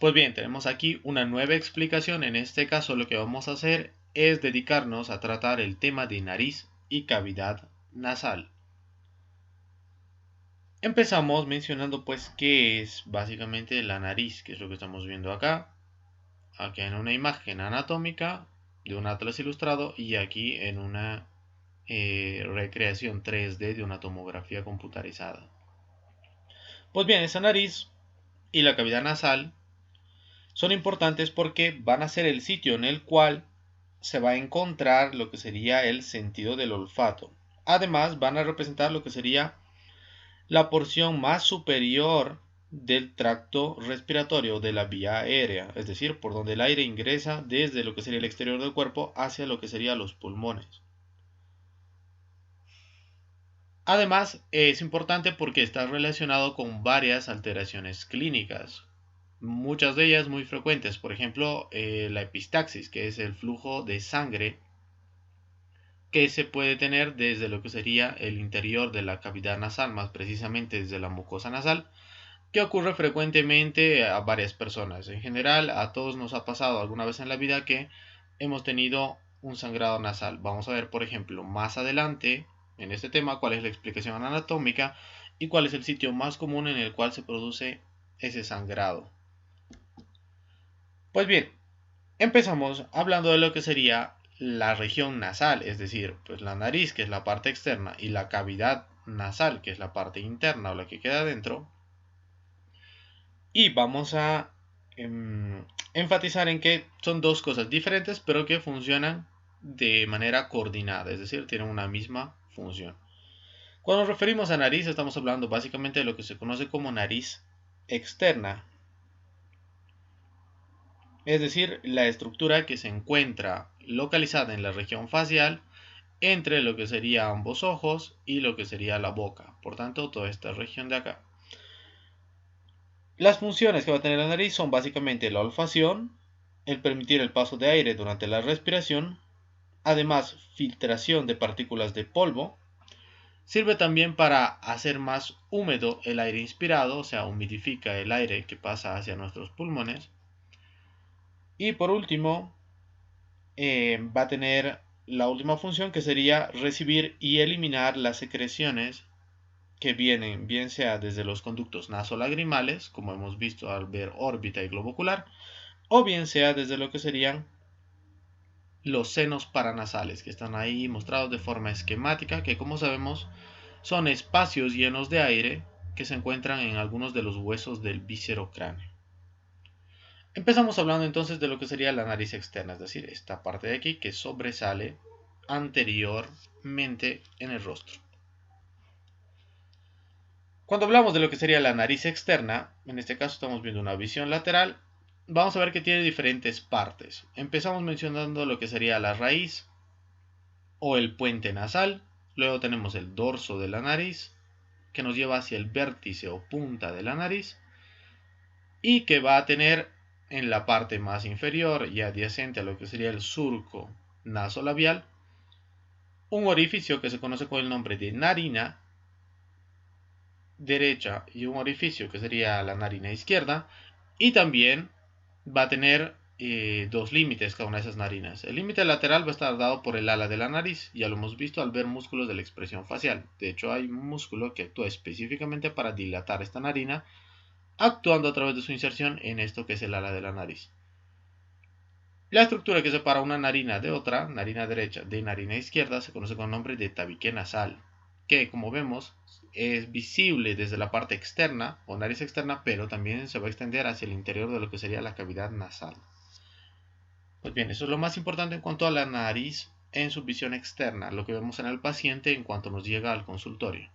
Pues bien, tenemos aquí una nueva explicación. En este caso lo que vamos a hacer es dedicarnos a tratar el tema de nariz y cavidad nasal. Empezamos mencionando pues qué es básicamente la nariz, que es lo que estamos viendo acá. Aquí en una imagen anatómica de un atlas ilustrado y aquí en una recreación 3D de una tomografía computarizada. Pues bien, esa nariz y la cavidad nasal son importantes porque van a ser el sitio en el cual se va a encontrar lo que sería el sentido del olfato. Además, van a representar lo que sería la porción más superior del tracto respiratorio de la vía aérea, es decir, por donde el aire ingresa desde lo que sería el exterior del cuerpo hacia lo que serían los pulmones. Además, es importante porque está relacionado con varias alteraciones clínicas, muchas de ellas muy frecuentes, por ejemplo, la epistaxis, que es el flujo de sangre que se puede tener desde lo que sería el interior de la cavidad nasal, más precisamente desde la mucosa nasal, que ocurre frecuentemente a varias personas. En general, a todos nos ha pasado alguna vez en la vida que hemos tenido un sangrado nasal. Vamos a ver, por ejemplo, más adelante en este tema cuál es la explicación anatómica y cuál es el sitio más común en el cual se produce ese sangrado. Pues bien, empezamos hablando de lo que sería la región nasal, es decir, pues la nariz, que es la parte externa, y la cavidad nasal, que es la parte interna o la que queda dentro. Y vamos a enfatizar en que son dos cosas diferentes, pero que funcionan de manera coordinada, es decir, tienen una misma función. Cuando nos referimos a nariz, estamos hablando básicamente de lo que se conoce como nariz externa, es decir, la estructura que se encuentra localizada en la región facial entre lo que sería ambos ojos y lo que sería la boca, por tanto, toda esta región de acá. Las funciones que va a tener la nariz son básicamente la olfacción, el permitir el paso de aire durante la respiración, además filtración de partículas de polvo, sirve también para hacer más húmedo el aire inspirado, o sea, humidifica el aire que pasa hacia nuestros pulmones, y por último va a tener la última función que sería recibir y eliminar las secreciones que vienen bien sea desde los conductos nasolagrimales, como hemos visto al ver órbita y globo ocular, o bien sea desde lo que serían los senos paranasales, que están ahí mostrados de forma esquemática, que como sabemos son espacios llenos de aire que se encuentran en algunos de los huesos del viscerocráneo. Empezamos hablando entonces de lo que sería la nariz externa, es decir, esta parte de aquí que sobresale anteriormente en el rostro. Cuando hablamos de lo que sería la nariz externa, en este caso estamos viendo una visión lateral, vamos a ver que tiene diferentes partes. Empezamos mencionando lo que sería la raíz o el puente nasal, luego tenemos el dorso de la nariz, que nos lleva hacia el vértice o punta de la nariz, y que va a tener en la parte más inferior y adyacente a lo que sería el surco nasolabial, un orificio que se conoce con el nombre de narina derecha y un orificio que sería la narina izquierda, y también va a tener dos límites cada una de esas narinas. El límite lateral va a estar dado por el ala de la nariz, ya lo hemos visto al ver músculos de la expresión facial. De hecho, hay un músculo que actúa específicamente para dilatar esta narina, actuando a través de su inserción en esto que es el ala de la nariz. La estructura que separa una narina de otra, narina derecha de narina izquierda, se conoce con el nombre de tabique nasal, que como vemos es visible desde la parte externa o nariz externa, pero también se va a extender hacia el interior de lo que sería la cavidad nasal. Pues bien, eso es lo más importante en cuanto a la nariz en su visión externa, lo que vemos en el paciente en cuanto nos llega al consultorio.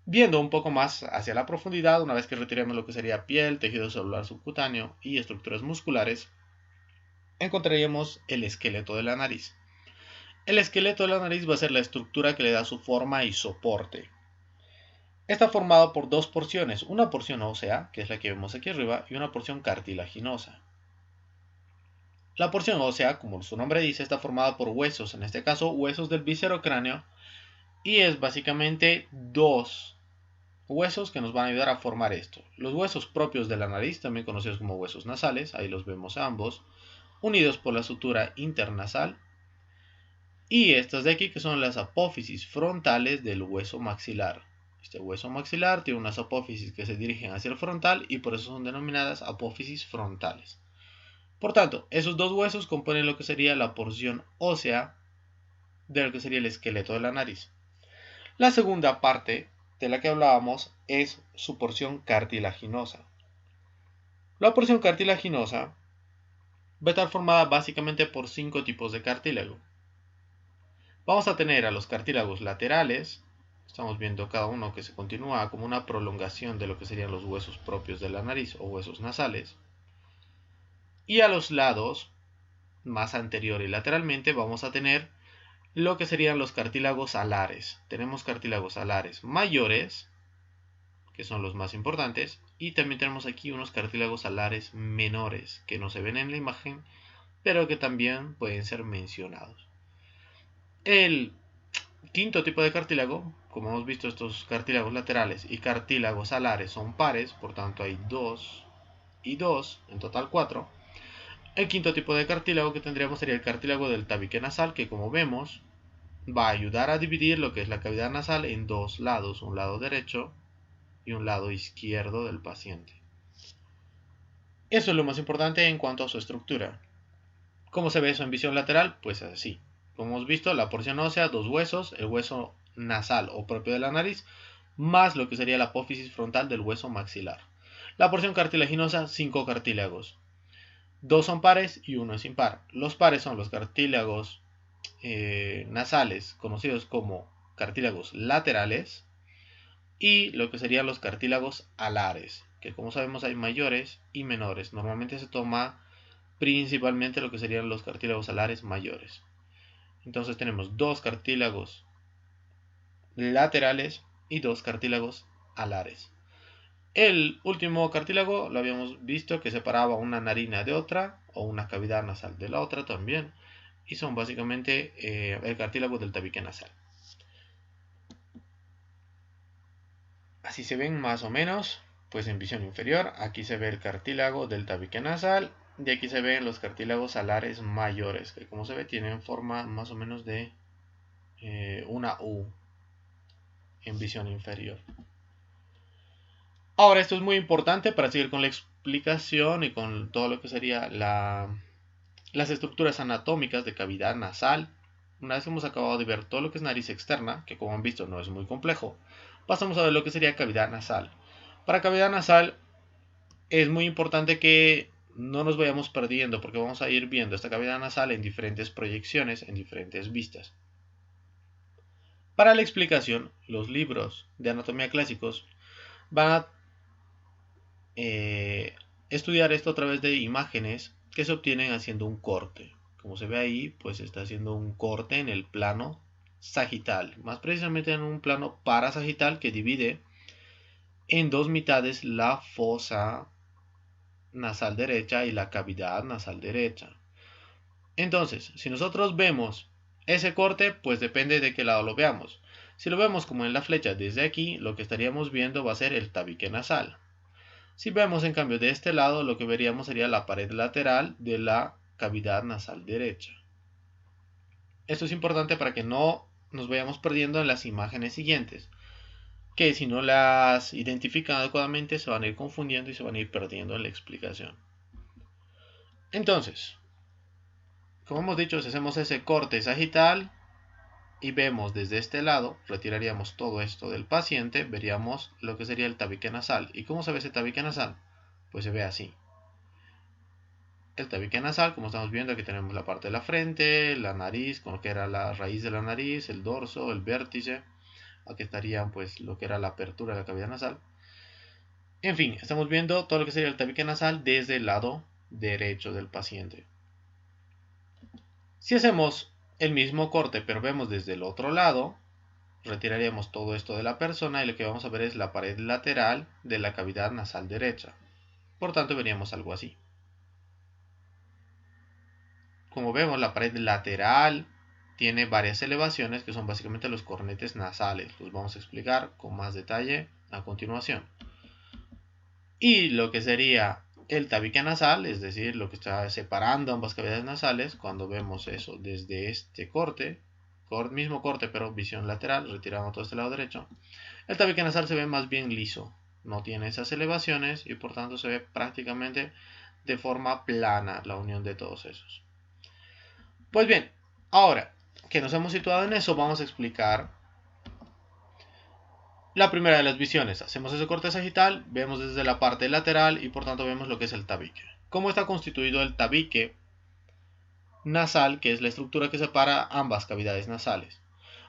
Viendo un poco más hacia la profundidad, una vez que retiremos lo que sería piel, tejido celular subcutáneo y estructuras musculares, encontraríamos el esqueleto de la nariz. El esqueleto de la nariz va a ser la estructura que le da su forma y soporte. Está formado por dos porciones, una porción ósea, que es la que vemos aquí arriba, y una porción cartilaginosa. La porción ósea, como su nombre dice, está formada por huesos, en este caso huesos del viscerocráneo, y es básicamente dos huesos que nos van a ayudar a formar esto. Los huesos propios de la nariz, también conocidos como huesos nasales, ahí los vemos ambos, unidos por la sutura internasal. Y estas de aquí que son las apófisis frontales del hueso maxilar. Este hueso maxilar tiene unas apófisis que se dirigen hacia el frontal y por eso son denominadas apófisis frontales. Por tanto, esos dos huesos componen lo que sería la porción ósea de lo que sería el esqueleto de la nariz. La segunda parte de la que hablábamos es su porción cartilaginosa. La porción cartilaginosa va a estar formada básicamente por 5 tipos de cartílago. Vamos a tener a los cartílagos laterales, estamos viendo cada uno que se continúa como una prolongación de lo que serían los huesos propios de la nariz o huesos nasales. Y a los lados, más anterior y lateralmente, vamos a tener lo que serían los cartílagos alares. Tenemos cartílagos alares mayores, que son los más importantes, y también tenemos aquí unos cartílagos alares menores, que no se ven en la imagen, pero que también pueden ser mencionados. El quinto tipo de cartílago, como hemos visto, estos cartílagos laterales y cartílagos alares son pares, por tanto hay 2 y 2, en total 4. El quinto tipo de cartílago que tendríamos sería el cartílago del tabique nasal, que como vemos va a ayudar a dividir lo que es la cavidad nasal en dos lados, un lado derecho y un lado izquierdo del paciente. Eso es lo más importante en cuanto a su estructura. ¿Cómo se ve eso en visión lateral? Pues así. Como hemos visto, la porción ósea, dos huesos, el hueso nasal o propio de la nariz, más lo que sería la apófisis frontal del hueso maxilar. La porción cartilaginosa, 5 cartílagos. 2 son pares y 1 es impar. Los pares son los cartílagos nasales, conocidos como cartílagos laterales, y lo que serían los cartílagos alares, que como sabemos hay mayores y menores. Normalmente se toma principalmente lo que serían los cartílagos alares mayores. Entonces tenemos 2 cartílagos laterales y 2 cartílagos alares. El último cartílago lo habíamos visto que separaba una narina de otra o una cavidad nasal de la otra también, y son básicamente el cartílago del tabique nasal. Así se ven más o menos, pues en visión inferior. Aquí se ve el cartílago del tabique nasal y aquí se ven los cartílagos alares mayores, que como se ve tienen forma más o menos de una U en visión inferior. Ahora, esto es muy importante para seguir con la explicación y con todo lo que sería las estructuras anatómicas de cavidad nasal. Una vez que hemos acabado de ver todo lo que es nariz externa, que como han visto no es muy complejo, pasamos a ver lo que sería cavidad nasal. Para cavidad nasal es muy importante que no nos vayamos perdiendo, porque vamos a ir viendo esta cavidad nasal en diferentes proyecciones, en diferentes vistas. Para la explicación, los libros de anatomía clásicos van a estudiar esto a través de imágenes que se obtienen haciendo un corte. Como se ve ahí, pues está haciendo un corte en el plano sagital, más precisamente en un plano parasagital que divide en dos mitades la fosa nasal derecha y la cavidad nasal derecha. Entonces, si nosotros vemos ese corte, pues depende de qué lado lo veamos. Si lo vemos como en la flecha desde aquí, lo que estaríamos viendo va a ser el tabique nasal. Si vemos en cambio de este lado, lo que veríamos sería la pared lateral de la cavidad nasal derecha. Esto es importante para que no nos vayamos perdiendo en las imágenes siguientes, que si no las identifican adecuadamente se van a ir confundiendo y se van a ir perdiendo en la explicación. Entonces, como hemos dicho, si hacemos ese corte sagital y vemos desde este lado, retiraríamos todo esto del paciente, veríamos lo que sería el tabique nasal. ¿Y cómo se ve ese tabique nasal? Pues se ve así. El tabique nasal, como estamos viendo, aquí tenemos la parte de la frente, la nariz, con lo que era la raíz de la nariz, el dorso, el vértice. Aquí estaría pues lo que era la apertura de la cavidad nasal. En fin, estamos viendo todo lo que sería el tabique nasal desde el lado derecho del paciente. Si hacemos el mismo corte pero vemos desde el otro lado, retiraríamos todo esto de la persona y lo que vamos a ver es la pared lateral de la cavidad nasal derecha. Por tanto, veríamos algo así. Como vemos, la pared lateral tiene varias elevaciones que son básicamente los cornetes nasales. Los vamos a explicar con más detalle a continuación. Y lo que sería el tabique nasal, es decir, lo que está separando ambas cavidades nasales, cuando vemos eso desde este corte, mismo corte pero visión lateral, retiramos todo este lado derecho, el tabique nasal se ve más bien liso, no tiene esas elevaciones y por tanto se ve prácticamente de forma plana la unión de todos esos. Pues bien, ahora que nos hemos situado en eso, vamos a explicar la primera de las visiones. Hacemos ese corte sagital, vemos desde la parte lateral y por tanto vemos lo que es el tabique. ¿Cómo está constituido el tabique nasal, que es la estructura que separa ambas cavidades nasales?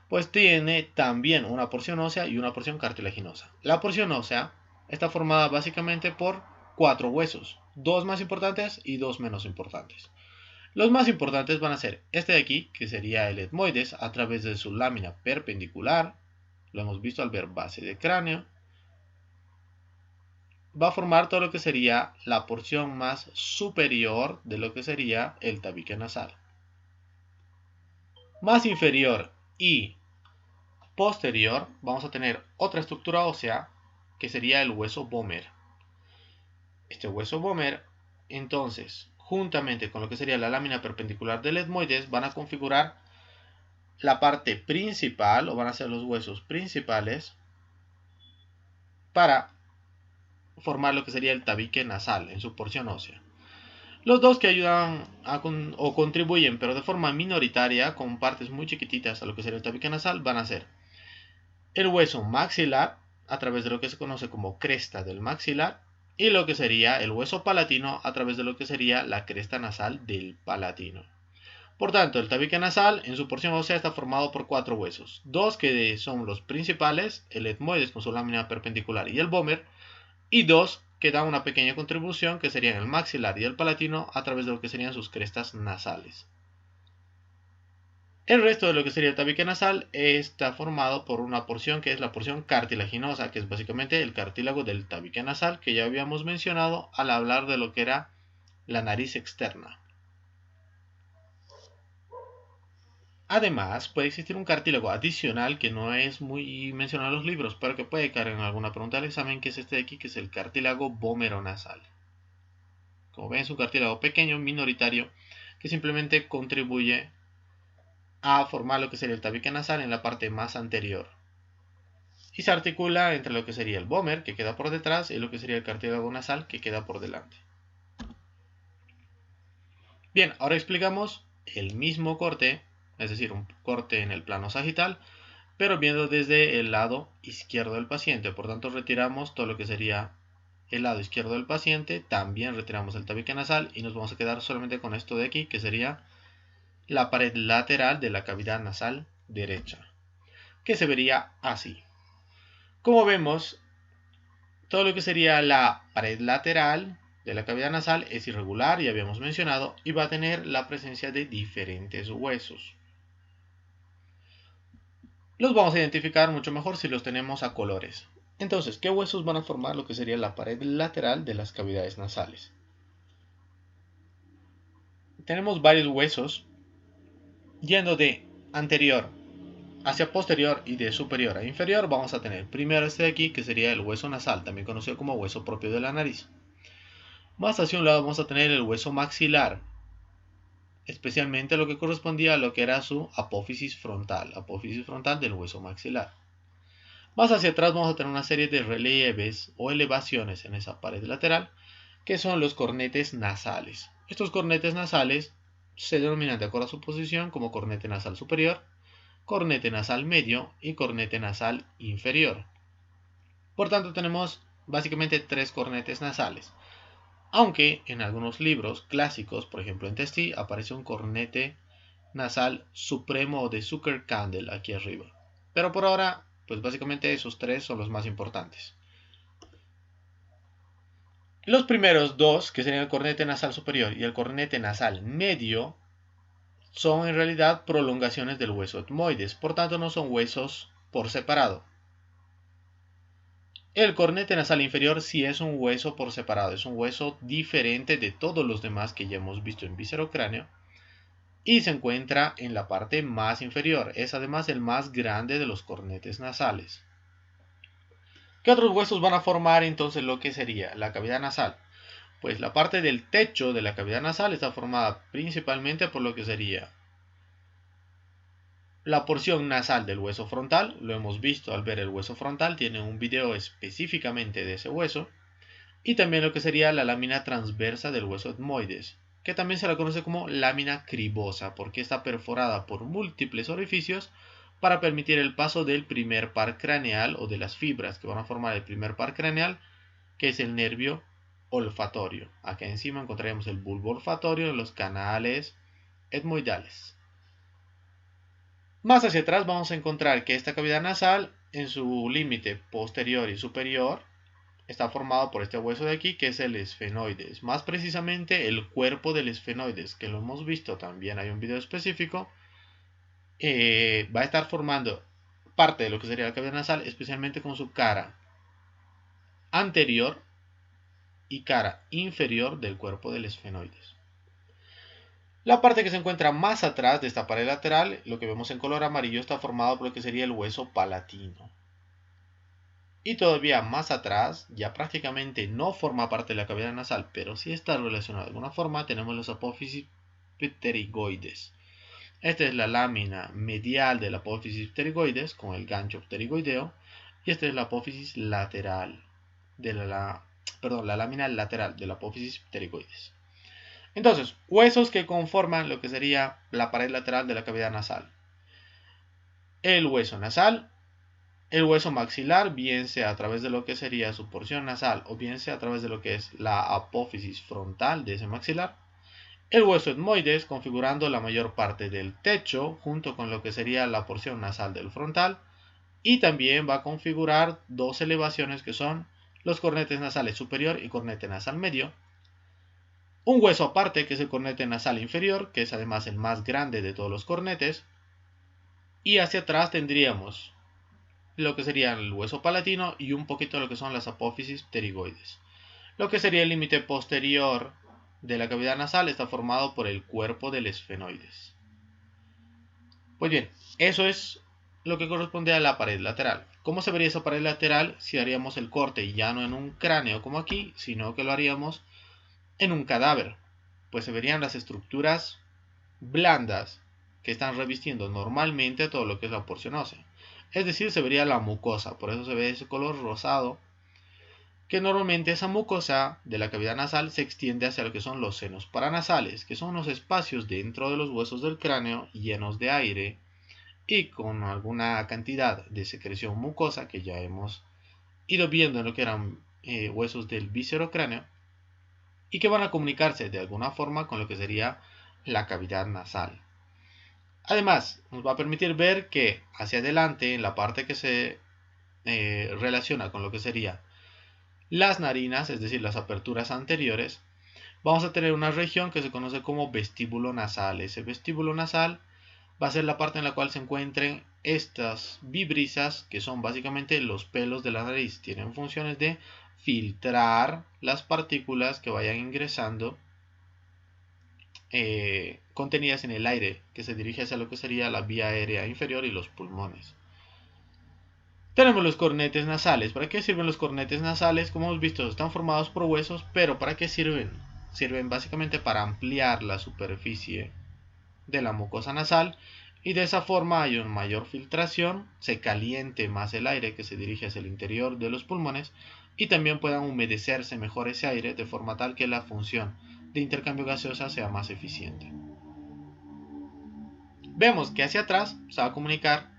Pues tiene también una porción ósea y una porción cartilaginosa. La porción ósea está formada básicamente por 4 huesos, 2 más importantes y 2 menos importantes. Los más importantes van a ser este de aquí, que sería el etmoides, a través de su lámina perpendicular, lo hemos visto al ver base de cráneo, va a formar todo lo que sería la porción más superior de lo que sería el tabique nasal. Más inferior y posterior vamos a tener otra estructura ósea que sería el hueso vomer. Este hueso vomer, entonces, juntamente con lo que sería la lámina perpendicular del etmoides, van a configurar la parte principal, o van a ser los huesos principales, para formar lo que sería el tabique nasal en su porción ósea. Los dos que ayudan o contribuyen, pero de forma minoritaria, con partes muy chiquititas a lo que sería el tabique nasal, van a ser el hueso maxilar, a través de lo que se conoce como cresta del maxilar, y lo que sería el hueso palatino, a través de lo que sería la cresta nasal del palatino. Por tanto, el tabique nasal en su porción ósea está formado por 4 huesos, 2 que son los principales, el etmoides con su lámina perpendicular y el vomer, y 2 que dan una pequeña contribución que serían el maxilar y el palatino a través de lo que serían sus crestas nasales. El resto de lo que sería el tabique nasal está formado por una porción que es la porción cartilaginosa, que es básicamente el cartílago del tabique nasal que ya habíamos mencionado al hablar de lo que era la nariz externa. Además, puede existir un cartílago adicional que no es muy mencionado en los libros, pero que puede caer en alguna pregunta del examen, que es este de aquí, que es el cartílago vomeronasal. Como ven, es un cartílago pequeño, minoritario, que simplemente contribuye a formar lo que sería el tabique nasal en la parte más anterior. Y se articula entre lo que sería el vomer, que queda por detrás, y lo que sería el cartílago nasal, que queda por delante. Bien, ahora explicamos el mismo corte, es decir, un corte en el plano sagital, pero viendo desde el lado izquierdo del paciente. Por tanto, retiramos todo lo que sería el lado izquierdo del paciente, también retiramos el tabique nasal y nos vamos a quedar solamente con esto de aquí, que sería la pared lateral de la cavidad nasal derecha, que se vería así. Como vemos, todo lo que sería la pared lateral de la cavidad nasal es irregular, ya habíamos mencionado, y va a tener la presencia de diferentes huesos. Los vamos a identificar mucho mejor si los tenemos a colores. Entonces, ¿qué huesos van a formar lo que sería la pared lateral de las cavidades nasales? Tenemos varios huesos yendo de anterior hacia posterior y de superior a inferior. Vamos a tener primero este de aquí, que sería el hueso nasal, también conocido como hueso propio de la nariz. Más hacia un lado vamos a tener el hueso maxilar, especialmente lo que correspondía a lo que era su apófisis frontal del hueso maxilar. Más hacia atrás vamos a tener una serie de relieves o elevaciones en esa pared lateral, que son los cornetes nasales. Estos cornetes nasales se denominan de acuerdo a su posición como cornete nasal superior, cornete nasal medio y cornete nasal inferior. Por tanto, tenemos básicamente 3 cornetes nasales, aunque en algunos libros clásicos, por ejemplo en Testi, aparece un cornete nasal supremo o de Zucker-Kandel aquí arriba. Pero por ahora, pues básicamente esos 3 son los más importantes. Los primeros 2, que serían el cornete nasal superior y el cornete nasal medio, son en realidad prolongaciones del hueso etmoides, por tanto no son huesos por separado. El cornete nasal inferior sí es un hueso por separado, es un hueso diferente de todos los demás que ya hemos visto en viscerocráneo y se encuentra en la parte más inferior, es además el más grande de los cornetes nasales. ¿Qué otros huesos van a formar entonces lo que sería la cavidad nasal? Pues la parte del techo de la cavidad nasal está formada principalmente por lo que sería la porción nasal del hueso frontal. Lo hemos visto al ver el hueso frontal, tiene un video específicamente de ese hueso. Y también lo que sería la lámina transversa del hueso etmoides, que también se la conoce como lámina cribosa, porque está perforada por múltiples orificios para permitir el paso del primer par craneal o de las fibras que van a formar el primer par craneal, que es el nervio olfatorio. Acá encima encontraremos el bulbo olfatorio en los canales etmoidales. Más hacia atrás vamos a encontrar que esta cavidad nasal, en su límite posterior y superior, está formado por este hueso de aquí, que es el esfenoides. Más precisamente el cuerpo del esfenoides, que lo hemos visto también, hay un video específico. Va a estar formando parte de lo que sería la cavidad nasal, especialmente con su cara anterior y cara inferior del cuerpo del esfenoides. La parte que se encuentra más atrás de esta pared lateral, lo que vemos en color amarillo, está formado por lo que sería el hueso palatino. Y todavía más atrás, ya prácticamente no forma parte de la cavidad nasal, pero sí está relacionado de alguna forma, tenemos los apófisis pterigoides. Esta es la lámina medial del apófisis pterigoides con el gancho pterigoideo. Y esta es la apófisis lateral de la lámina lateral del apófisis pterigoides. Entonces, huesos que conforman lo que sería la pared lateral de la cavidad nasal. El hueso nasal, el hueso maxilar, bien sea a través de lo que sería su porción nasal o bien sea a través de lo que es la apófisis frontal de ese maxilar. El hueso etmoides, configurando la mayor parte del techo junto con lo que sería la porción nasal del frontal. Y también va a configurar dos elevaciones que son los cornetes nasales superior y cornete nasal medio. Un hueso aparte que es el cornete nasal inferior, que es además el más grande de todos los cornetes. Y hacia atrás tendríamos lo que sería el hueso palatino y un poquito lo que son las apófisis pterigoides. Lo que sería el límite posterior de la cavidad nasal está formado por el cuerpo del esfenoides. Pues bien, eso es lo que corresponde a la pared lateral. ¿Cómo se vería esa pared lateral si haríamos el corte ya no en un cráneo como aquí, sino que lo haríamos en un cadáver? Pues se verían las estructuras blandas que están revistiendo normalmente todo lo que es la porción ósea. Es decir, se vería la mucosa, por eso se ve ese color rosado, que normalmente esa mucosa de la cavidad nasal se extiende hacia lo que son los senos paranasales, que son los espacios dentro de los huesos del cráneo llenos de aire y con alguna cantidad de secreción mucosa que ya hemos ido viendo en lo que eran huesos del viscerocráneo y que van a comunicarse de alguna forma con lo que sería la cavidad nasal. Además, nos va a permitir ver que hacia adelante, en la parte que se relaciona con lo que sería las narinas, es decir, las aperturas anteriores, vamos a tener una región que se conoce como vestíbulo nasal. Ese vestíbulo nasal va a ser la parte en la cual se encuentren estas vibrisas, que son básicamente los pelos de la nariz. Tienen funciones de filtrar las partículas que vayan ingresando contenidas en el aire que se dirige hacia lo que sería la vía aérea inferior y los pulmones. Tenemos los cornetes nasales. ¿Para qué sirven los cornetes nasales? Como hemos visto, están formados por huesos, pero ¿para qué sirven? Sirven básicamente para ampliar la superficie de la mucosa nasal y de esa forma hay una mayor filtración, se caliente más el aire que se dirige hacia el interior de los pulmones y también puedan humedecerse mejor ese aire de forma tal que la función de intercambio gaseosa sea más eficiente. Vemos que hacia atrás se va a comunicar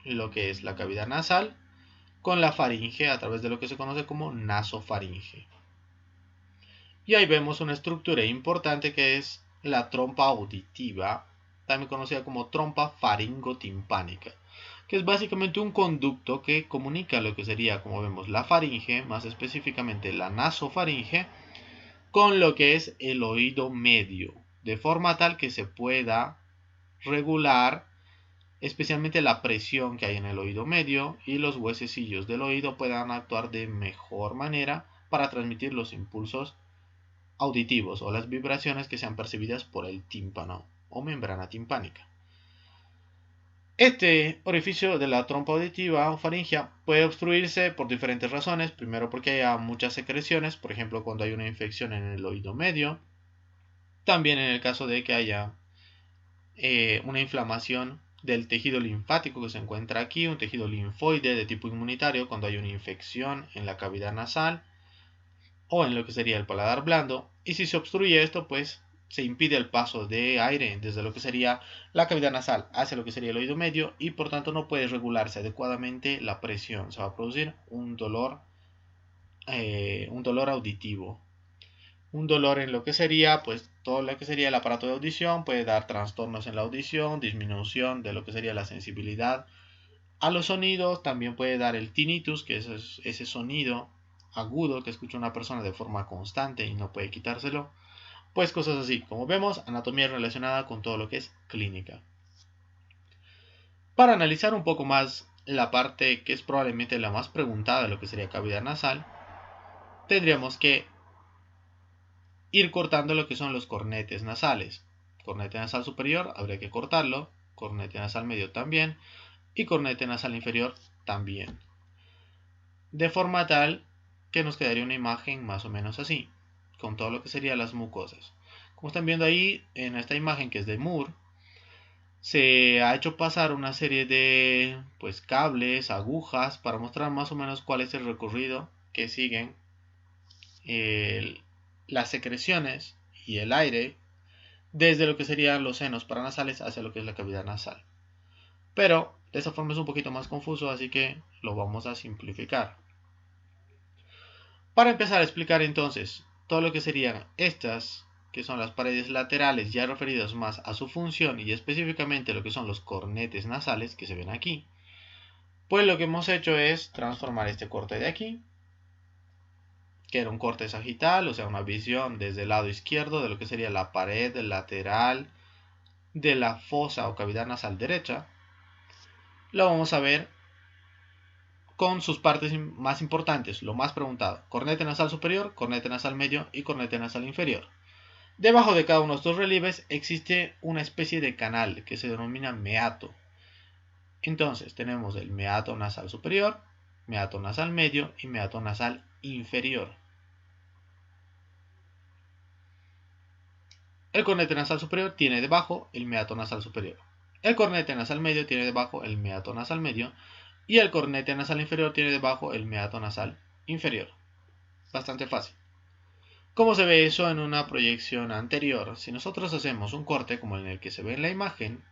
lo que es la cavidad nasal con la faringe a través de lo que se conoce como nasofaringe. Y ahí vemos una estructura importante que es la trompa auditiva, también conocida como trompa faringotimpánica, que es básicamente un conducto que comunica lo que sería, como vemos, la faringe, más específicamente la nasofaringe, con lo que es el oído medio, de forma tal que se pueda regular especialmente la presión que hay en el oído medio y los huesecillos del oído puedan actuar de mejor manera para transmitir los impulsos auditivos o las vibraciones que sean percibidas por el tímpano o membrana timpánica. Este orificio de la trompa auditiva o faringea puede obstruirse por diferentes razones. Primero porque haya muchas secreciones, por ejemplo cuando hay una infección en el oído medio. También en el caso de que haya una inflamación del tejido linfático que se encuentra aquí, un tejido linfoide de tipo inmunitario cuando hay una infección en la cavidad nasal o en lo que sería el paladar blando. Y si se obstruye esto, pues se impide el paso de aire desde lo que sería la cavidad nasal hacia lo que sería el oído medio y por tanto no puede regularse adecuadamente la presión. Se va a producir un dolor auditivo. Un dolor en lo que sería, pues todo lo que sería el aparato de audición, puede dar trastornos en la audición, disminución de lo que sería la sensibilidad a los sonidos, también puede dar el tinnitus, que es ese sonido agudo que escucha una persona de forma constante y no puede quitárselo. Pues cosas así, como vemos, anatomía relacionada con todo lo que es clínica. Para analizar un poco más la parte que es probablemente la más preguntada de lo que sería cavidad nasal, tendríamos que ir cortando lo que son los cornetes nasales. Cornete nasal superior habría que cortarlo, cornete nasal medio también y cornete nasal inferior también. De forma tal que nos quedaría una imagen más o menos así, con todo lo que serían las mucosas. Como están viendo ahí en esta imagen que es de Moore, se ha hecho pasar una serie de pues cables, agujas para mostrar más o menos cuál es el recorrido que siguen las secreciones y el aire desde lo que serían los senos paranasales hacia lo que es la cavidad nasal. Pero de esa forma es un poquito más confuso, así que lo vamos a simplificar. Para empezar a explicar entonces todo lo que serían estas, que son las paredes laterales ya referidas más a su función y específicamente lo que son los cornetes nasales que se ven aquí, pues lo que hemos hecho es transformar este corte de aquí, que era un corte sagital, o sea, una visión desde el lado izquierdo de lo que sería la pared lateral de la fosa o cavidad nasal derecha, lo vamos a ver con sus partes más importantes, lo más preguntado: cornete nasal superior, cornete nasal medio y cornete nasal inferior. Debajo de cada uno de estos relieves existe una especie de canal que se denomina meato. Entonces tenemos el meato nasal superior, meato nasal medio y meato nasal inferior. El cornete nasal superior tiene debajo el meato nasal superior. El cornete nasal medio tiene debajo el meato nasal medio y el cornete nasal inferior tiene debajo el meato nasal inferior. Bastante fácil. ¿Cómo se ve eso en una proyección anterior? Si nosotros hacemos un corte como en el que se ve en la imagen,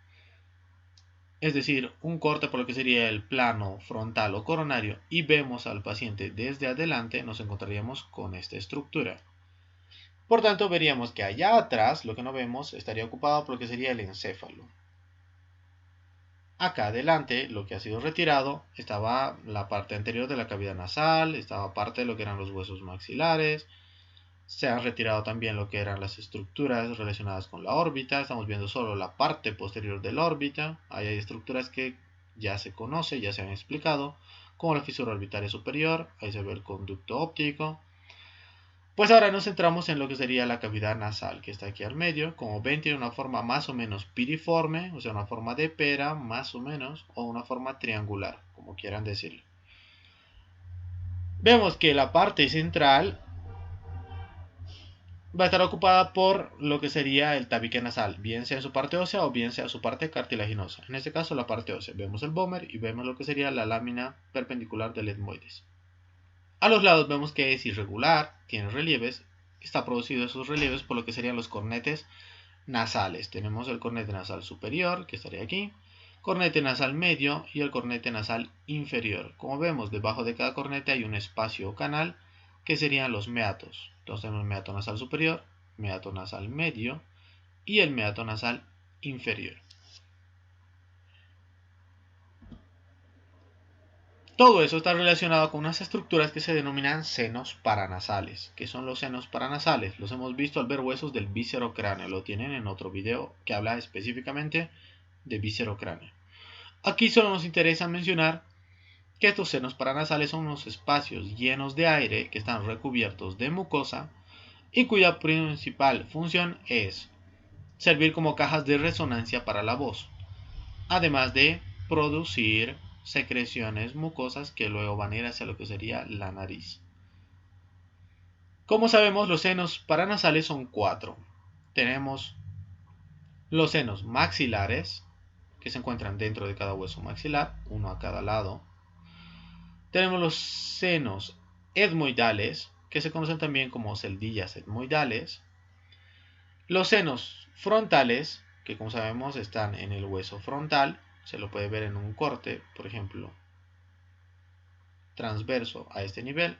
es decir, un corte por lo que sería el plano frontal o coronario, y vemos al paciente desde adelante, nos encontraríamos con esta estructura. Por tanto, veríamos que allá atrás, lo que no vemos, estaría ocupado por lo que sería el encéfalo. Acá adelante, lo que ha sido retirado, estaba la parte anterior de la cavidad nasal, estaba parte de lo que eran los huesos maxilares. Se han retirado también lo que eran las estructuras relacionadas con la órbita. Estamos viendo solo la parte posterior de la órbita. Ahí hay estructuras que ya se conoce, ya se han explicado, como la fisura orbitaria superior. Ahí se ve el conducto óptico. Pues ahora nos centramos en lo que sería la cavidad nasal, que está aquí al medio. Como ven, tiene una forma más o menos piriforme, o sea, una forma de pera, más o menos, o una forma triangular, como quieran decirlo. Vemos que la parte central va a estar ocupada por lo que sería el tabique nasal, bien sea su parte ósea o bien sea su parte cartilaginosa. En este caso la parte ósea. Vemos el vómer y vemos lo que sería la lámina perpendicular del etmoides. A los lados vemos que es irregular, tiene relieves, está producido esos relieves por lo que serían los cornetes nasales. Tenemos el cornete nasal superior, que estaría aquí, cornete nasal medio y el cornete nasal inferior. Como vemos, debajo de cada cornete hay un espacio o canal que serían los meatos. Entonces tenemos el meato nasal superior, meato nasal medio y el meato nasal inferior. Todo eso está relacionado con unas estructuras que se denominan senos paranasales. ¿Qué son los senos paranasales? Los hemos visto al ver huesos del víscero cráneo. Lo tienen en otro video que habla específicamente de víscero cráneo. Aquí solo nos interesa mencionar que estos senos paranasales son unos espacios llenos de aire que están recubiertos de mucosa y cuya principal función es servir como cajas de resonancia para la voz, además de producir secreciones mucosas que luego van a ir hacia lo que sería la nariz. Como sabemos, los senos paranasales son 4. Tenemos los senos maxilares, que se encuentran dentro de cada hueso maxilar, uno a cada lado. Tenemos los senos etmoidales, que se conocen también como celdillas etmoidales. Los senos frontales, que como sabemos están en el hueso frontal, se lo puede ver en un corte, por ejemplo, transverso a este nivel.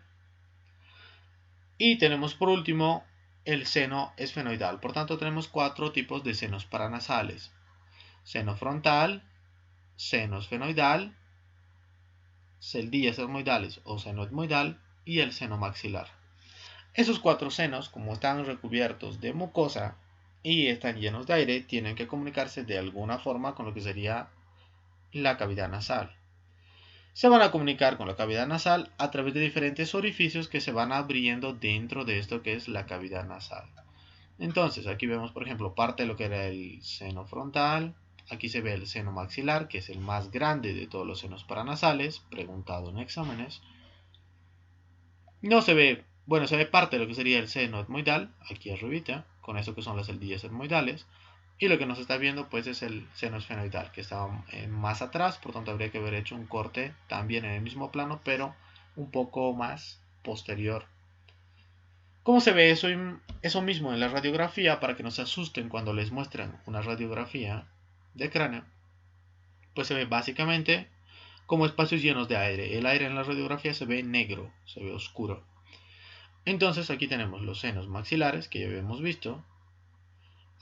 Y tenemos por último el seno esfenoidal. Por tanto, tenemos 4 tipos de senos paranasales: seno frontal, seno esfenoidal, celdillas etmoidales o seno etmoidal y el seno maxilar. Esos 4 senos, como están recubiertos de mucosa y están llenos de aire, tienen que comunicarse de alguna forma con lo que sería la cavidad nasal. Se van a comunicar con la cavidad nasal a través de diferentes orificios que se van abriendo dentro de esto que es la cavidad nasal. Entonces, aquí vemos, por ejemplo, parte de lo que era el seno frontal. Aquí se ve el seno maxilar, que es el más grande de todos los senos paranasales, preguntado en exámenes. No se ve, bueno, se ve parte de lo que sería el seno etmoidal, aquí arribita, con eso que son las celdillas etmoidales. Y lo que nos está viendo pues es el seno esfenoidal, que está más atrás, por tanto habría que haber hecho un corte también en el mismo plano, pero un poco más posterior. ¿Cómo se ve eso mismo en la radiografía? Para que no se asusten cuando les muestran una radiografía de cráneo, pues se ve básicamente como espacios llenos de aire. El aire en la radiografía se ve negro, se ve oscuro. Entonces aquí tenemos los senos maxilares, que ya habíamos visto.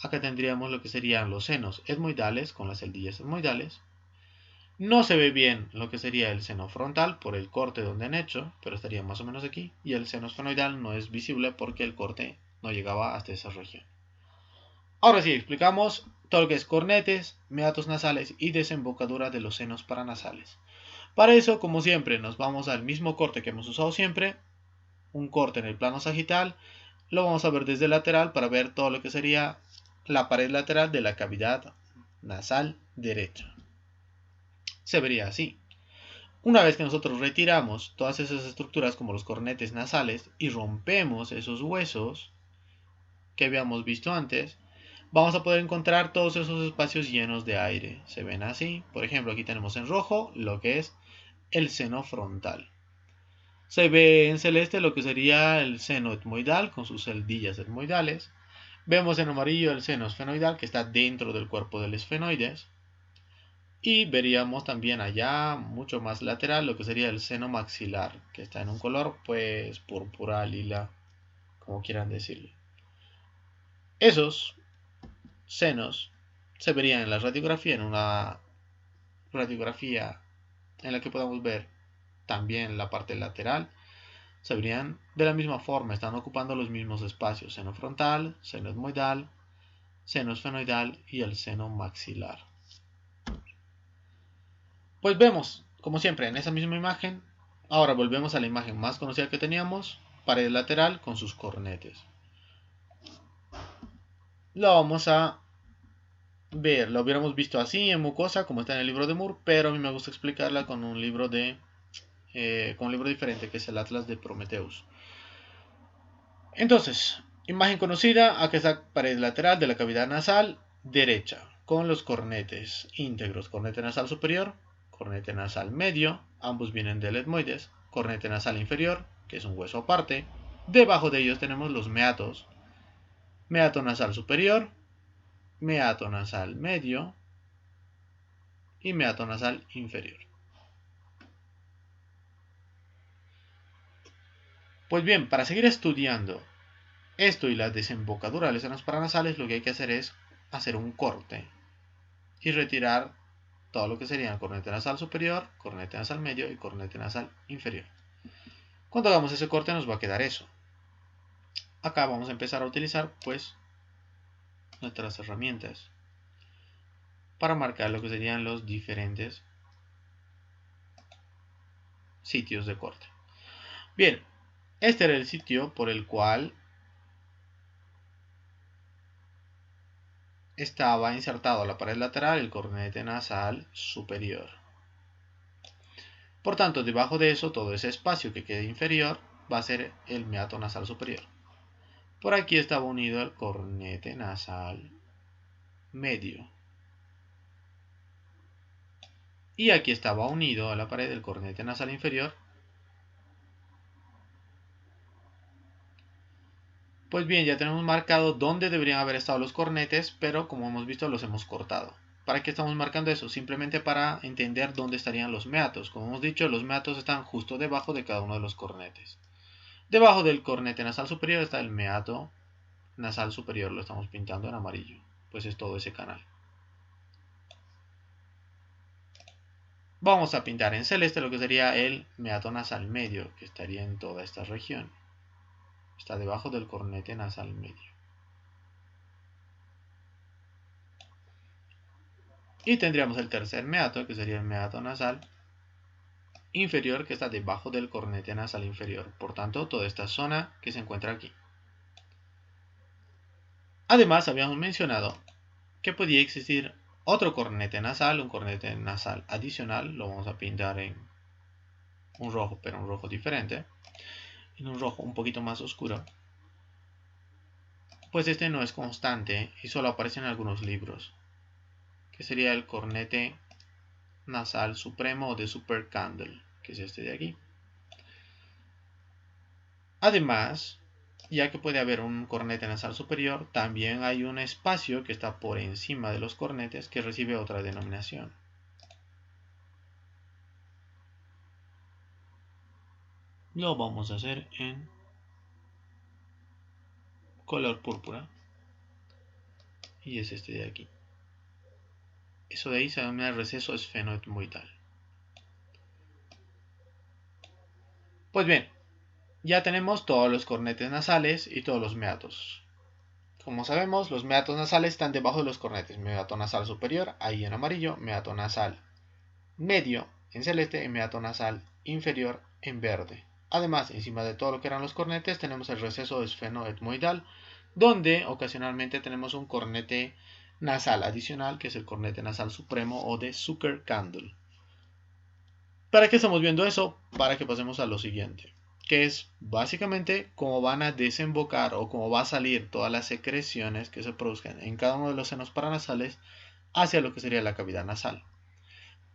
Acá tendríamos lo que serían los senos etmoidales con las celdillas etmoidales. No se ve bien lo que sería el seno frontal por el corte donde han hecho, pero estaría más o menos aquí. Y el seno esfenoidal no es visible porque el corte no llegaba hasta esa región. Ahora sí, explicamos todo lo que es cornetes, meatos nasales y desembocadura de los senos paranasales. Para eso, como siempre, nos vamos al mismo corte que hemos usado siempre, un corte en el plano sagital. Lo vamos a ver desde el lateral para ver todo lo que sería la pared lateral de la cavidad nasal derecha. Se vería así. Una vez que nosotros retiramos todas esas estructuras como los cornetes nasales y rompemos esos huesos que habíamos visto antes, vamos a poder encontrar todos esos espacios llenos de aire. Se ven así. Por ejemplo, aquí tenemos en rojo lo que es el seno frontal. Se ve en celeste lo que sería el seno etmoidal con sus celdillas etmoidales. Vemos en amarillo el seno esfenoidal que está dentro del cuerpo del esfenoides. Y veríamos también allá, mucho más lateral, lo que sería el seno maxilar, que está en un color pues púrpura, lila, como quieran decirlo. Esos senos se verían en la radiografía, en una radiografía en la que podamos ver también la parte lateral. Se verían de la misma forma, están ocupando los mismos espacios: seno frontal, seno etmoidal, seno esfenoidal y el seno maxilar. Pues vemos, como siempre, en esa misma imagen. Ahora volvemos a la imagen más conocida que teníamos, pared lateral con sus cornetes. Lo vamos a ver, lo hubiéramos visto así en mucosa, como está en el libro de Moore, pero a mí me gusta explicarla con un libro diferente, que es el Atlas de Prometheus. Entonces, imagen conocida: aquí está pared lateral de la cavidad nasal derecha, con los cornetes íntegros: cornete nasal superior, cornete nasal medio, ambos vienen del etmoides, cornete nasal inferior, que es un hueso aparte. Debajo de ellos tenemos los meatos: meato nasal superior, meato nasal medio y meato nasal inferior. Pues bien, para seguir estudiando esto y la desembocadura de los senos paranasales, lo que hay que hacer es hacer un corte y retirar todo lo que serían cornete nasal superior, cornete nasal medio y cornete nasal inferior. Cuando hagamos ese corte nos va a quedar eso. Acá vamos a empezar a utilizar pues nuestras herramientas para marcar lo que serían los diferentes sitios de corte. Bien, este era el sitio por el cual estaba insertado a la pared lateral el cornete nasal superior. Por tanto, debajo de eso, todo ese espacio que quede inferior va a ser el meato nasal superior. Por aquí estaba unido el cornete nasal medio. Y aquí estaba unido a la pared el cornete nasal inferior. Pues bien, ya tenemos marcado dónde deberían haber estado los cornetes, pero como hemos visto los hemos cortado. ¿Para qué estamos marcando eso? Simplemente para entender dónde estarían los meatos. Como hemos dicho, los meatos están justo debajo de cada uno de los cornetes. Debajo del cornete nasal superior está el meato nasal superior, lo estamos pintando en amarillo. Pues es todo ese canal. Vamos a pintar en celeste lo que sería el meato nasal medio, que estaría en toda esta región. Está debajo del cornete nasal medio. Y tendríamos el tercer meato, que sería el meato nasal inferior, que está debajo del cornete nasal inferior. Por tanto, toda esta zona que se encuentra aquí. Además, habíamos mencionado que podía existir otro cornete nasal, un cornete nasal adicional. Lo vamos a pintar en un rojo, pero un rojo diferente. En un rojo un poquito más oscuro. Pues este no es constante y solo aparece en algunos libros. Que sería el cornete nasal supremo o de supercandle, que es este de aquí. Además, ya que puede haber un cornete nasal superior, también hay un espacio que está por encima de los cornetes que recibe otra denominación. Lo vamos a hacer en color púrpura. Y es este de aquí. Eso de ahí se denomina receso esfenoetmoidal. Pues bien, ya tenemos todos los cornetes nasales y todos los meatos. Como sabemos, los meatos nasales están debajo de los cornetes. Meato nasal superior, ahí en amarillo, meato nasal medio en celeste y meato nasal inferior en verde. Además, encima de todo lo que eran los cornetes, tenemos el receso esfenoetmoidal, donde ocasionalmente tenemos un cornete nasal adicional, que es el cornete nasal supremo o de Zucker-Kandel. ¿Para qué estamos viendo eso? Para que pasemos a lo siguiente, que es básicamente cómo van a desembocar o cómo va a salir todas las secreciones que se produzcan en cada uno de los senos paranasales hacia lo que sería la cavidad nasal.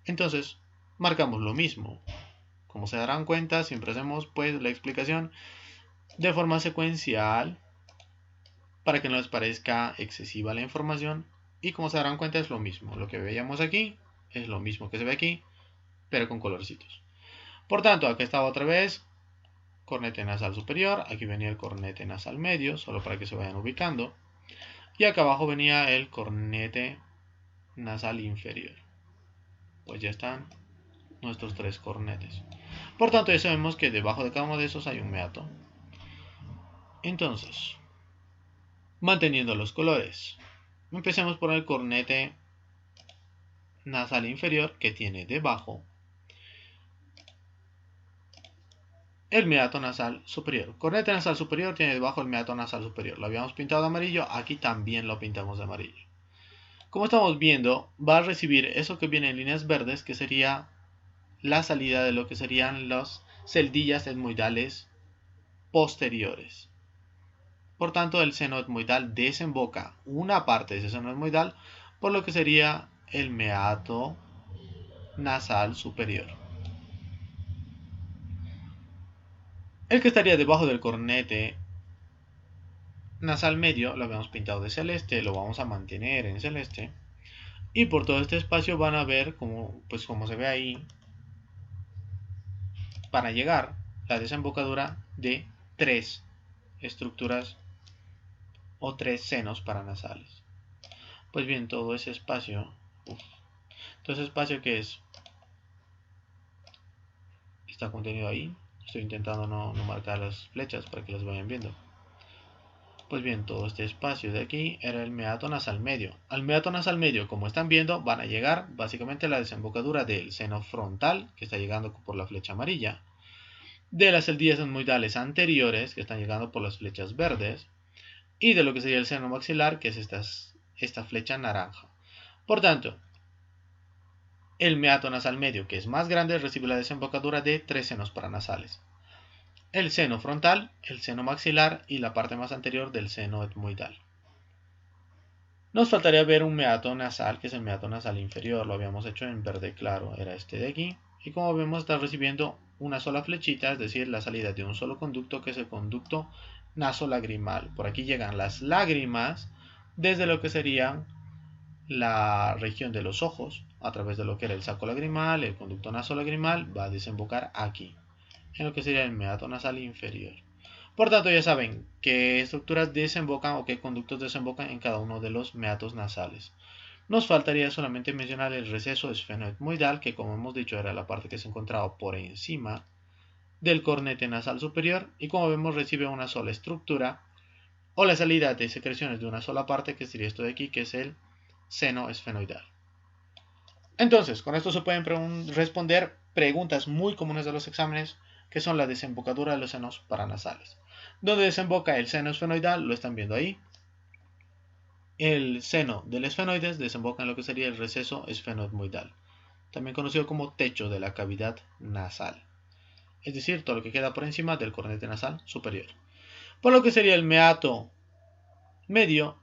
Entonces, marcamos lo mismo. Como se darán cuenta, siempre hacemos pues la explicación de forma secuencial para que no les parezca excesiva la información. Y como se darán cuenta es lo mismo. Lo que veíamos aquí es lo mismo que se ve aquí, pero con colorcitos. Por tanto, aquí estaba otra vez cornete nasal superior. Aquí venía el cornete nasal medio, solo para que se vayan ubicando. Y acá abajo venía el cornete nasal inferior. Pues ya están nuestros tres cornetes. Por tanto, ya sabemos que debajo de cada uno de esos hay un meato. Entonces, manteniendo los colores, empecemos por el cornete nasal inferior, que tiene debajo el meato nasal superior. Cornete nasal superior tiene debajo el meato nasal superior. Lo habíamos pintado de amarillo, aquí también lo pintamos de amarillo. Como estamos viendo, va a recibir eso que viene en líneas verdes, que sería la salida de lo que serían las celdillas etmoidales posteriores. Por tanto, el seno etmoidal desemboca una parte de ese seno etmoidal por lo que sería el meato nasal superior. El que estaría debajo del cornete nasal medio lo habíamos pintado de celeste, lo vamos a mantener en celeste. Y por todo este espacio van a ver como se ve ahí, para llegar la desembocadura de tres estructuras o tres senos paranasales. Pues bien, todo ese espacio, todo ese espacio que está contenido ahí, estoy intentando no marcar las flechas para que las vayan viendo. Pues bien, todo este espacio de aquí era el meato nasal medio. Al meato nasal medio, como están viendo, van a llegar básicamente a la desembocadura del seno frontal, que está llegando por la flecha amarilla, de las celdillas etmoidales anteriores, que están llegando por las flechas verdes, y de lo que sería el seno maxilar, que es esta flecha naranja. Por tanto, El meato nasal medio, que es más grande, recibe la desembocadura de 3 senos paranasales: el seno frontal, el seno maxilar y la parte más anterior del seno etmoidal. Nos faltaría ver un meato nasal, que es el meato nasal inferior. Lo habíamos hecho en verde claro, era este de aquí. Y como vemos, está recibiendo una sola flechita, es decir, la salida de un solo conducto, que es el conducto nasolagrimal. Por aquí llegan las lágrimas desde lo que sería la región de los ojos, a través de lo que era el saco lagrimal, el conducto nasolagrimal, va a desembocar aquí, en lo que sería el meato nasal inferior. Por tanto, ya saben qué estructuras desembocan o qué conductos desembocan en cada uno de los meatos nasales. Nos faltaría solamente mencionar el receso esfenoetmoidal, que como hemos dicho era la parte que se encontraba por encima del cornete nasal superior y como vemos recibe una sola estructura o la salida de secreciones de una sola parte, que sería esto de aquí, que es el seno esfenoidal. Entonces, con esto se pueden responder preguntas muy comunes de los exámenes, que son la desembocadura de los senos paranasales. Donde desemboca el seno esfenoidal, lo están viendo ahí. El seno del esfenoides desemboca en lo que sería el receso esfenoetmoidal, también conocido como techo de la cavidad nasal, es decir, todo lo que queda por encima del cornete nasal superior. Por lo que sería el meato medio,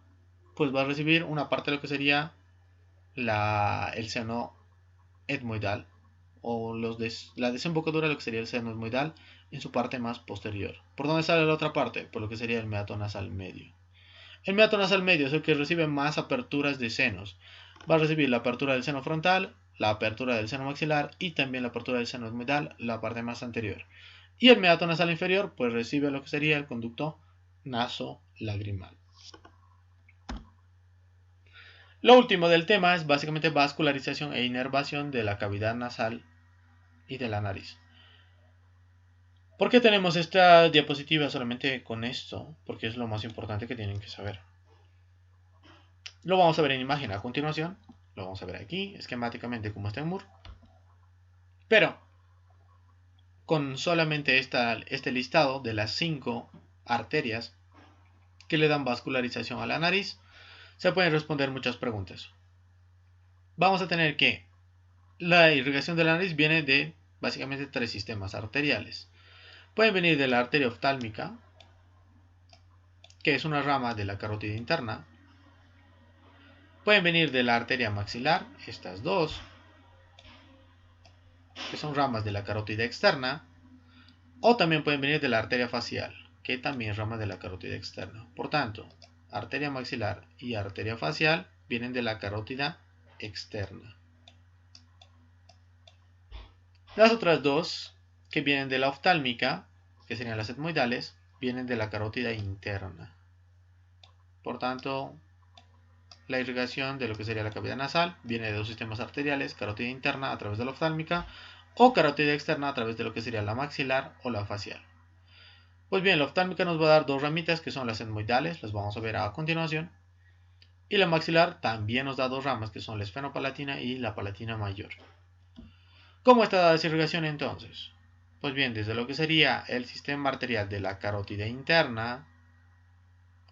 pues va a recibir una parte de lo que sería el seno etmoidal, o la desembocadura de lo que sería el seno etmoidal en su parte más posterior. ¿Por dónde sale la otra parte? Por lo que sería el meato nasal medio. El meato nasal medio es el que recibe más aperturas de senos. Va a recibir la apertura del seno frontal, la apertura del seno maxilar y también la apertura del seno etmoidal, la parte más anterior. Y el meato nasal inferior pues recibe lo que sería el conducto nasolagrimal. Lo último del tema es básicamente vascularización e inervación de la cavidad nasal y de la nariz. ¿Por qué tenemos esta diapositiva solamente con esto? Porque es lo más importante que tienen que saber. Lo vamos a ver en imagen a continuación. Lo vamos a ver aquí, esquemáticamente como está en Moore. Pero, con solamente este listado de las 5 arterias que le dan vascularización a la nariz, se pueden responder muchas preguntas. Vamos a tener que la irrigación de la nariz viene de básicamente 3 sistemas arteriales. Pueden venir de la arteria oftálmica, que es una rama de la carótida interna. Pueden venir de la arteria maxilar, estas dos, que son ramas de la carótida externa. O también pueden venir de la arteria facial, que también es rama de la carótida externa. Por tanto, arteria maxilar y arteria facial vienen de la carótida externa. Las otras dos, que vienen de la oftálmica, que serían las etmoidales, vienen de la carótida interna. Por tanto, la irrigación de lo que sería la cavidad nasal viene de dos sistemas arteriales, carótida interna a través de la oftálmica o carótida externa a través de lo que sería la maxilar o la facial. Pues bien, la oftálmica nos va a dar dos ramitas que son las etmoidales, las vamos a ver a continuación. Y la maxilar también nos da dos ramas que son la esfenopalatina y la palatina mayor. ¿Cómo está la desirrigación entonces? Pues bien, desde lo que sería el sistema arterial de la carótida interna,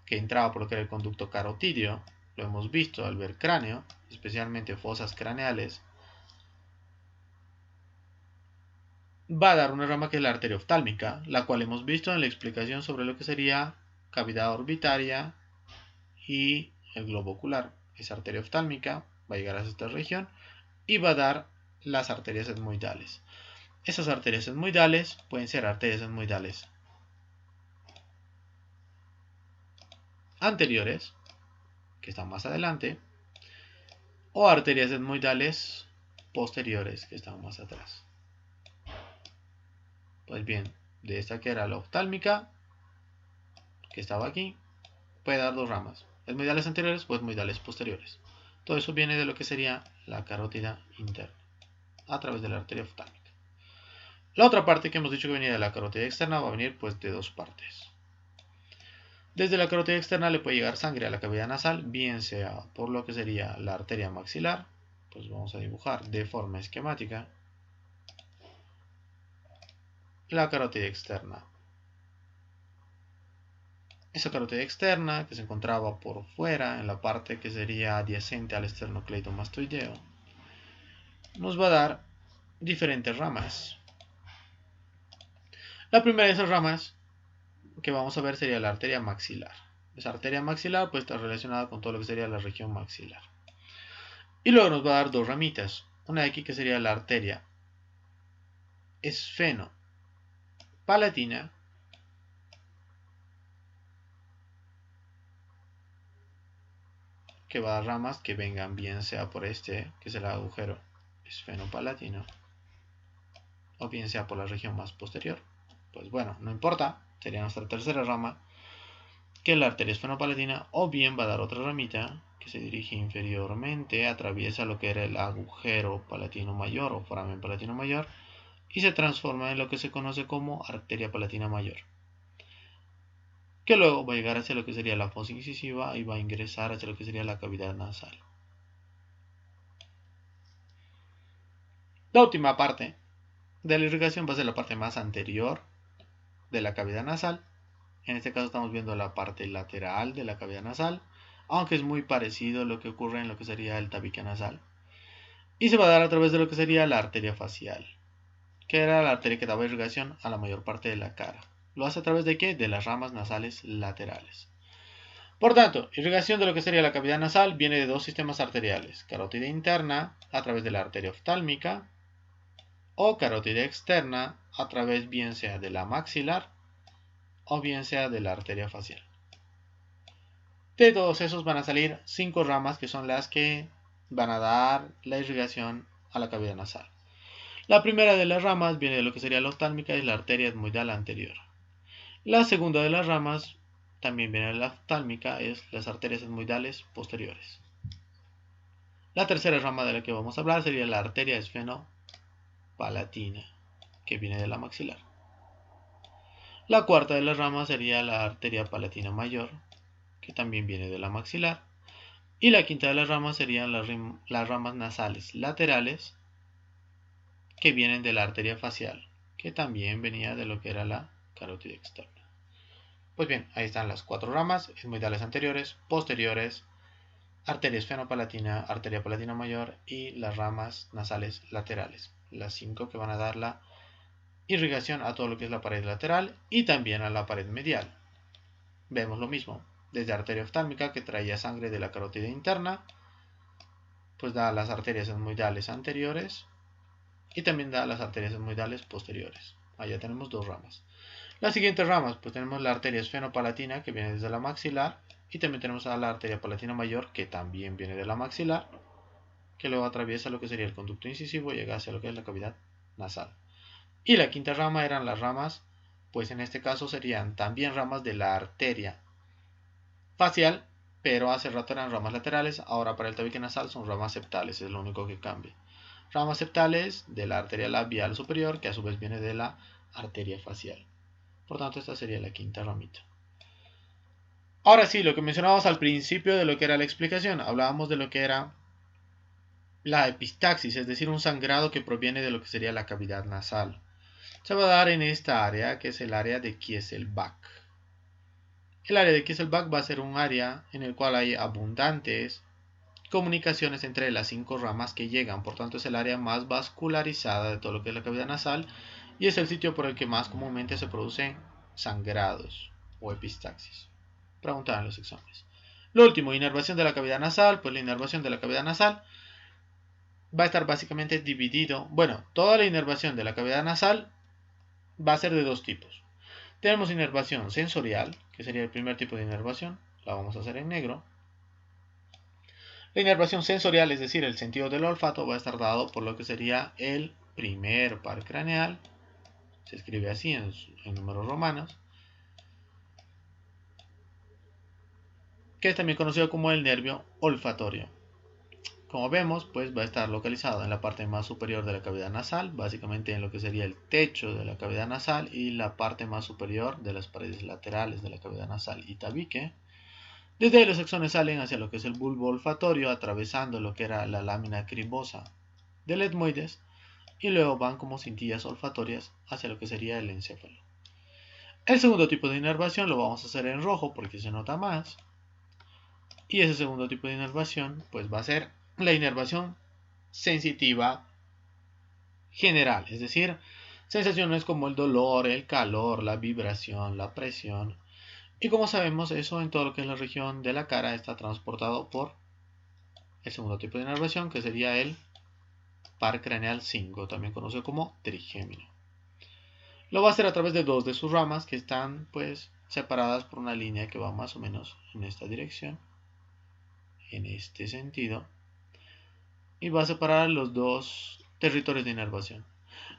que entraba por lo que era el conducto carotidio, lo hemos visto al ver cráneo, especialmente fosas craneales, va a dar una rama que es la arteria oftálmica, la cual hemos visto en la explicación sobre lo que sería cavidad orbitaria y el globo ocular. Esa arteria oftálmica va a llegar a esta región y va a dar las arterias etmoidales. Esas arterias etmoidales pueden ser arterias etmoidales anteriores, que están más adelante, o arterias etmoidales posteriores, que están más atrás. Pues bien, de esta que era la oftálmica, que estaba aquí, puede dar dos ramas, etmoidales anteriores o etmoidales posteriores. Todo eso viene de lo que sería la carótida interna, a través de la arteria oftálmica. La otra parte que hemos dicho que venía de la carótida externa va a venir pues de dos partes. Desde la carótida externa le puede llegar sangre a la cavidad nasal, bien sea por lo que sería la arteria maxilar, pues vamos a dibujar de forma esquemática la carótida externa. Esa carótida externa que se encontraba por fuera en la parte que sería adyacente al esternocleidomastoideo, nos va a dar diferentes ramas. La primera de esas ramas que vamos a ver sería la arteria maxilar. Esa arteria maxilar pues está relacionada con todo lo que sería la región maxilar. Y luego nos va a dar dos ramitas. Una de aquí que sería la arteria esfenopalatina, que va a dar ramas que vengan bien sea por este, que es el agujero esfenopalatino, o bien sea por la región más posterior. Pues bueno, no importa, sería nuestra tercera rama, que es la arteria esfenopalatina, o bien va a dar otra ramita que se dirige inferiormente, atraviesa lo que era el agujero palatino mayor o foramen palatino mayor, y se transforma en lo que se conoce como arteria palatina mayor, que luego va a llegar hacia lo que sería la fosa incisiva y va a ingresar hacia lo que sería la cavidad nasal. La última parte de la irrigación va a ser la parte más anterior de la cavidad nasal. En este caso estamos viendo la parte lateral de la cavidad nasal, aunque es muy parecido a lo que ocurre en lo que sería el tabique nasal. Y se va a dar a través de lo que sería la arteria facial, que era la arteria que daba irrigación a la mayor parte de la cara. ¿Lo hace a través de qué? De las ramas nasales laterales. Por tanto, irrigación de lo que sería la cavidad nasal viene de dos sistemas arteriales: carótida interna a través de la arteria oftálmica, o carótida externa a través bien sea de la maxilar o bien sea de la arteria facial. De todos esos van a salir 5 ramas que son las que van a dar la irrigación a la cavidad nasal. La primera de las ramas viene de lo que sería la oftálmica, y la arteria etmoidal anterior. La segunda de las ramas también viene de la oftálmica, es las arterias etmoidales posteriores. La tercera rama de la que vamos a hablar sería la arteria esfenopalatina, que viene de la maxilar. La cuarta de las ramas sería la arteria palatina mayor, que también viene de la maxilar. Y la quinta de las ramas serían las ramas nasales laterales, que vienen de la arteria facial, que también venía de lo que era la carótida externa. Pues bien, ahí están las 4 ramas: etmoidales anteriores, posteriores, arteria esfenopalatina, arteria palatina mayor y las ramas nasales laterales. Las 5 que van a dar la irrigación a todo lo que es la pared lateral y también a la pared medial. Vemos lo mismo, desde arteria oftálmica, que traía sangre de la carótida interna, pues da a las arterias etmoidales anteriores y también da a las arterias etmoidales posteriores. Allá tenemos 2 ramas. Las siguientes ramas, pues tenemos la arteria esfenopalatina, que viene desde la maxilar, y también tenemos a la arteria palatina mayor, que también viene de la maxilar, que luego atraviesa lo que sería el conducto incisivo y llega hacia lo que es la cavidad nasal. Y la quinta rama eran las ramas, pues en este caso serían también ramas de la arteria facial, pero hace rato eran ramas laterales, ahora para el tabique nasal son ramas septales, es lo único que cambia. Ramas septales de la arteria labial superior, que a su vez viene de la arteria facial. Por tanto, esta sería la quinta ramita. Ahora sí, lo que mencionábamos al principio de lo que era la explicación, hablábamos de lo que era la epistaxis, es decir, un sangrado que proviene de lo que sería la cavidad nasal. Se va a dar en esta área, que es el área de Kieselbach. El área de Kieselbach va a ser un área en el cual hay abundantes comunicaciones entre las 5 ramas que llegan, por tanto es el área más vascularizada de todo lo que es la cavidad nasal y es el sitio por el que más comúnmente se producen sangrados o epistaxis. Preguntaban los exámenes. Lo último, inervación de la cavidad nasal. Pues la inervación de la cavidad nasal va a estar básicamente dividido. Bueno, toda la inervación de la cavidad nasal va a ser de 2 tipos. Tenemos inervación sensorial, que sería el primer tipo de inervación, la vamos a hacer en negro. La inervación sensorial, es decir, el sentido del olfato, va a estar dado por lo que sería el primer par craneal, se escribe así en números romanos, que es también conocido como el nervio olfatorio. Como vemos, pues va a estar localizado en la parte más superior de la cavidad nasal, básicamente en lo que sería el techo de la cavidad nasal y la parte más superior de las paredes laterales de la cavidad nasal y tabique. Desde ahí los axones salen hacia lo que es el bulbo olfatorio, atravesando lo que era la lámina cribosa del etmoides, y luego van como cintillas olfatorias hacia lo que sería el encéfalo. El segundo tipo de inervación lo vamos a hacer en rojo porque se nota más, y ese segundo tipo de inervación pues va a ser la inervación sensitiva general, es decir, sensaciones como el dolor, el calor, la vibración, la presión. Y como sabemos, eso en todo lo que es la región de la cara está transportado por el segundo tipo de inervación, que sería el par craneal 5, también conocido como trigémino. Lo va a hacer a través de dos de sus ramas que están pues separadas por una línea que va más o menos en esta dirección, en este sentido, y va a separar los dos territorios de inervación.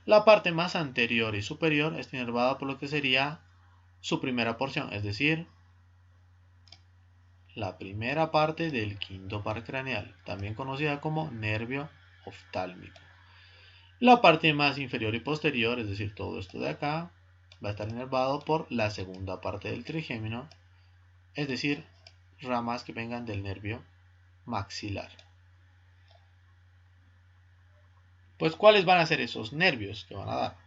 La parte más anterior y superior está inervada por lo que sería su primera porción, es decir, la primera parte del quinto par craneal, también conocida como nervio oftálmico. La parte más inferior y posterior, es decir, todo esto de acá, va a estar inervado por la segunda parte del trigémino, es decir, ramas que vengan del nervio maxilar. Pues, ¿cuáles van a ser esos nervios que van a dar?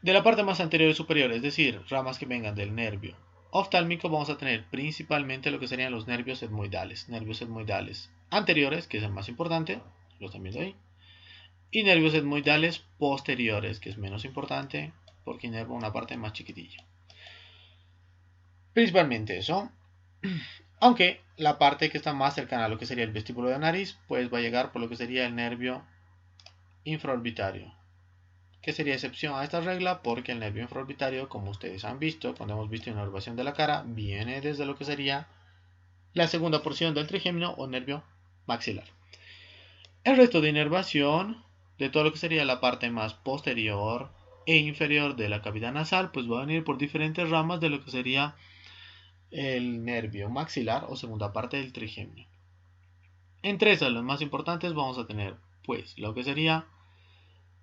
De la parte más anterior y superior, es decir, ramas que vengan del nervio oftálmico, vamos a tener principalmente lo que serían los nervios etmoidales anteriores, que es el más importante, lo están viendo ahí, y nervios etmoidales posteriores, que es menos importante porque inerva una parte más chiquitilla. Principalmente eso, aunque la parte que está más cercana a lo que sería el vestíbulo de la nariz, pues va a llegar por lo que sería el nervio infraorbitario, que sería excepción a esta regla porque el nervio infraorbitario, como ustedes han visto, cuando hemos visto inervación de la cara, viene desde lo que sería la segunda porción del trigémino o nervio maxilar. El resto de inervación de todo lo que sería la parte más posterior e inferior de la cavidad nasal, pues va a venir por diferentes ramas de lo que sería el nervio maxilar o segunda parte del trigémino. Entre esas, las más importantes, vamos a tener pues lo que sería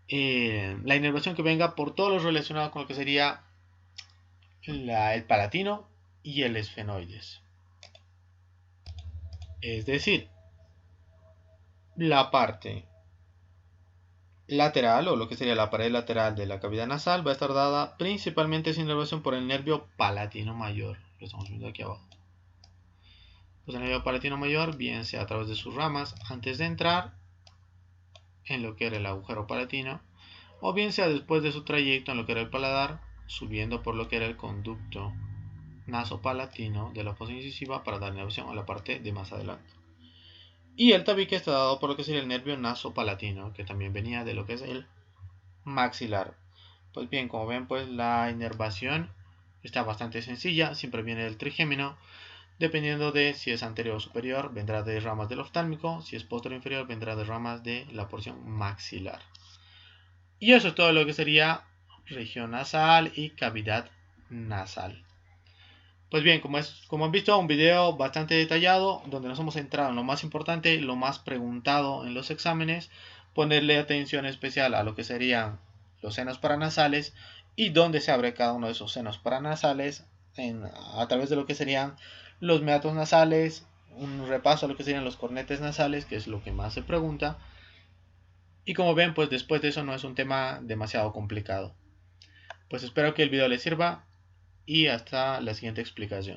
la inervación que venga por todo lo relacionado con lo que sería el palatino y el esfenoides. Es decir, la parte lateral o lo que sería la pared lateral de la cavidad nasal va a estar dada principalmente sin inervación por el nervio palatino mayor. Lo estamos viendo aquí abajo. Pues el nervio palatino mayor, bien sea a través de sus ramas antes de entrar en lo que era el agujero palatino, o bien sea después de su trayecto en lo que era el paladar, subiendo por lo que era el conducto nasopalatino de la fosa incisiva para dar inervación a la parte de más adelante. Y el tabique está dado por lo que sería el nervio nasopalatino, que también venía de lo que es el maxilar. Pues bien, como ven, pues la inervación está bastante sencilla, siempre viene del trigémino. Dependiendo de si es anterior o superior, vendrá de ramas del oftálmico, si es posterior o inferior, vendrá de ramas de la porción maxilar. Y eso es todo lo que sería región nasal y cavidad nasal. Pues bien, como han visto, un video bastante detallado donde nos hemos centrado en lo más importante, lo más preguntado en los exámenes, ponerle atención especial a lo que serían los senos paranasales y dónde se abre cada uno de esos senos paranasales a través de lo que serían los meatos nasales, un repaso a lo que serían los cornetes nasales, que es lo que más se pregunta. Y como ven, pues después de eso no es un tema demasiado complicado. Pues espero que el video les sirva y hasta la siguiente explicación.